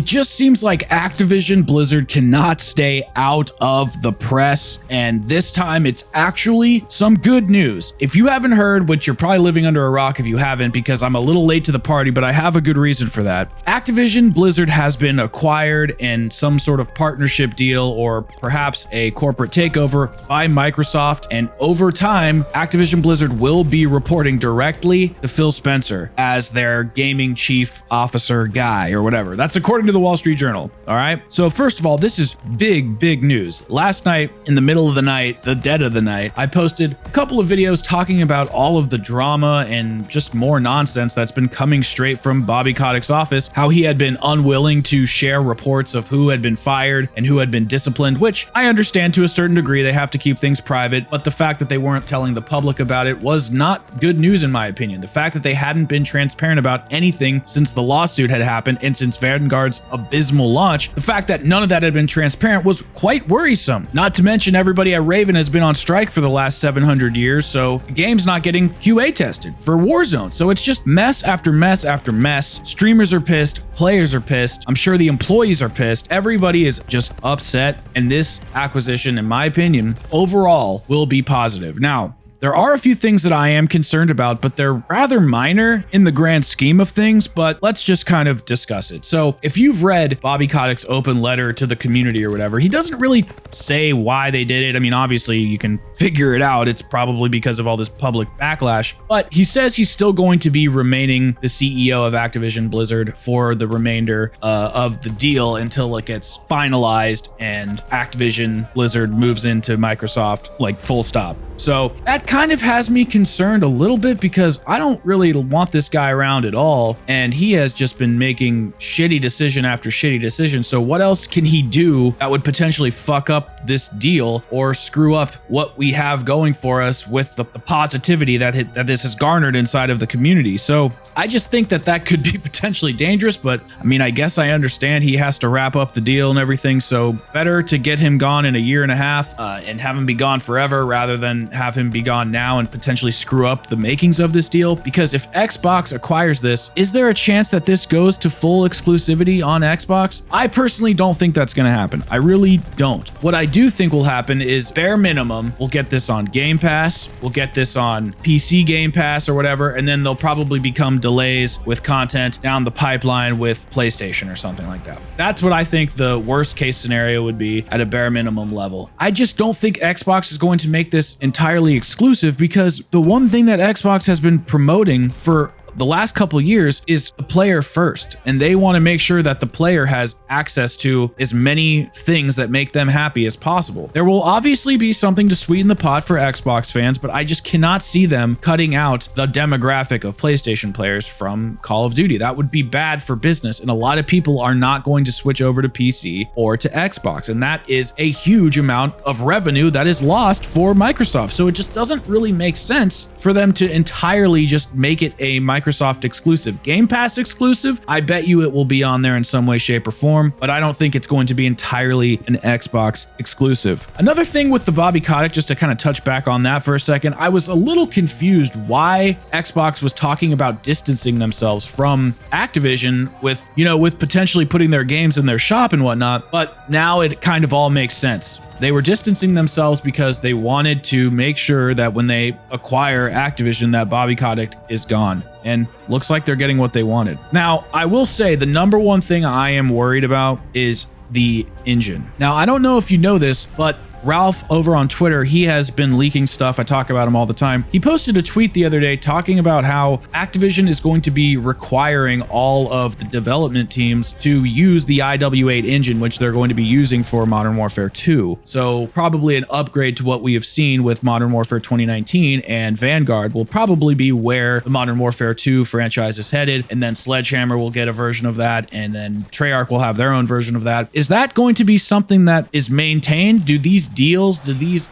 just seems like Activision Blizzard cannot stay out of the press, and this time it's actually some good news. If you haven't heard, which you're probably living under a rock if you haven't, because I'm a little late to the party, but I have a good reason for that. Activision Blizzard has been acquired in some sort of partnership deal or perhaps a corporate takeover by Microsoft, and over time, Activision Blizzard will be reporting directly to Phil Spencer as their gaming chief officer guy or whatever. That's according to the Wall Street Journal. All right. So first of all, this is big news. Last night, in the middle of the night, the dead of the night, I posted a couple of videos talking about all of the drama and just more nonsense that's been coming straight from Bobby Kotick's office, how he had been unwilling to share reports of who had been fired and who had been disciplined, which I understand to a certain degree. They have to keep things private, but the fact that they weren't telling the public about it was not good news in my opinion. The fact that they hadn't been transparent about anything since the lawsuit had happened and since Vanguard's abysmal launch, the fact that none of that had been transparent was quite worrisome. Not to mention everybody at Raven has been on strike for the last 700 years, so the game's not getting QA tested for Warzone. So it's just mess after mess after mess. Streamers are pissed, players are pissed, I'm sure the employees are pissed, everybody is just upset, and this acquisition, in my opinion, overall will be positive. Now, there are a few things that I am concerned about, but they're rather minor in the grand scheme of things, but let's just kind of discuss it. So if you've read Bobby Kotick's open letter to the community or whatever, he doesn't really say why they did it. I mean, obviously you can figure it out. It's probably because of all this public backlash, but he says he's still going to be remaining the CEO of Activision Blizzard for the remainder of the deal until it gets finalized and Activision Blizzard moves into Microsoft, like full stop. So that kind of has me concerned a little bit because I don't really want this guy around at all. And he has just been making shitty decision after shitty decision. So what else can he do that would potentially fuck up this deal or screw up what we have going for us with the positivity that this has garnered inside of the community? So I just think that could be potentially dangerous. But I mean, I guess I understand he has to wrap up the deal and everything. So better to get him gone in a year and a half and have him be gone forever rather than have him be gone now and potentially screw up the makings of this deal. Because if Xbox acquires this, is there a chance that this goes to full exclusivity on Xbox? I personally don't think that's going to happen. I really don't. What I do think will happen is bare minimum, we'll get this on Game Pass, we'll get this on PC Game Pass or whatever, and then there'll probably become delays with content down the pipeline with PlayStation or something like that. That's what I think the worst case scenario would be at a bare minimum level. I just don't think Xbox is going to make this entirely exclusive, because the one thing that Xbox has been promoting for the last couple years is the player first, and they want to make sure that the player has access to as many things that make them happy as possible. There will obviously be something to sweeten the pot for Xbox fans, but I just cannot see them cutting out the demographic of PlayStation players from Call of Duty. That would be bad for business, and a lot of people are not going to switch over to PC or to Xbox, and that is a huge amount of revenue that is lost for Microsoft. So it just doesn't really make sense for them to entirely just make it a Microsoft exclusive. Game Pass exclusive, I bet you it will be on there in some way, shape, or form, but I don't think it's going to be entirely an Xbox exclusive. Another thing with the Bobby Kotick, just to kind of touch back on that for a second, I was a little confused why Xbox was talking about distancing themselves from Activision with potentially putting their games in their shop and whatnot, but now it kind of all makes sense. They were distancing themselves because they wanted to make sure that when they acquire Activision, that Bobby Kotick is gone. And looks like they're getting what they wanted. Now, I will say the number one thing I am worried about is the engine. Now, I don't know if you know this, but Ralph over on Twitter, he has been leaking stuff. I talk about him all the time. He posted a tweet the other day talking about how Activision is going to be requiring all of the development teams to use the IW8 engine, which they're going to be using for Modern Warfare 2. So probably an upgrade to what we have seen with Modern Warfare 2019, and Vanguard will probably be where the Modern Warfare 2 franchise is headed. And then Sledgehammer will get a version of that. And then Treyarch will have their own version of that. Is that going to be something that is maintained? Do these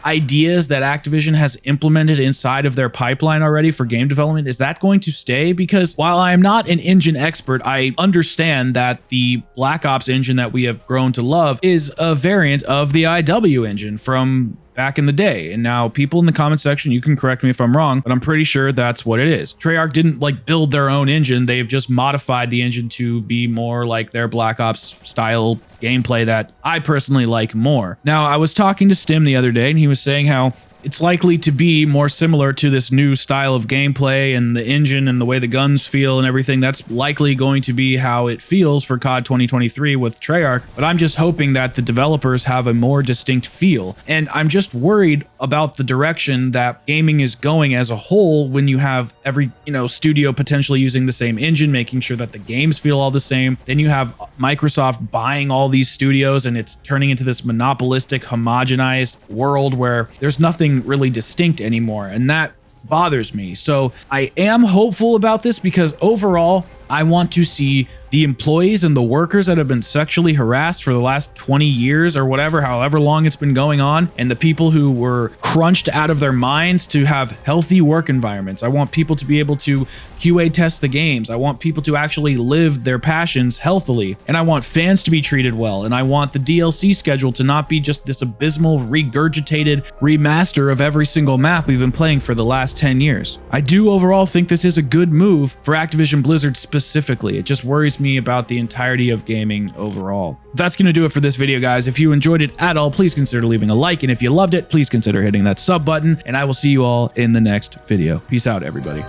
ideas that Activision has implemented inside of their pipeline already for game development, is that going to stay? Because while I am not an engine expert, I understand that the Black Ops engine that we have grown to love is a variant of the IW engine from back in the day. And now people in the comment section, you can correct me if I'm wrong, but I'm pretty sure that's what it is. Treyarch didn't like build their own engine. They've just modified the engine to be more like their Black Ops style gameplay that I personally like more. Now, I was talking to Stim the other day and he was saying how it's likely to be more similar to this new style of gameplay and the engine and the way the guns feel and everything. That's likely going to be how it feels for COD 2023 with Treyarch, but I'm just hoping that the developers have a more distinct feel. And I'm just worried about the direction that gaming is going as a whole when you have every, studio potentially using the same engine, making sure that the games feel all the same. Then you have Microsoft buying all these studios and it's turning into this monopolistic, homogenized world where there's nothing really distinct anymore, and that bothers me. So I am hopeful about this because overall I want to see the employees and the workers that have been sexually harassed for the last 20 years or whatever, however long it's been going on, and the people who were crunched out of their minds to have healthy work environments. I want people to be able to QA test the games. I want people to actually live their passions healthily, and I want fans to be treated well, and I want the DLC schedule to not be just this abysmal regurgitated remaster of every single map we've been playing for the last 10 years. I do overall think this is a good move for Activision Blizzard specifically. It just worries me about the entirety of gaming overall. That's going to do it for this video, guys. If you enjoyed it at all, please consider leaving a like, and if you loved it, please consider hitting that sub button, and I will see you all in the next video. Peace out, everybody.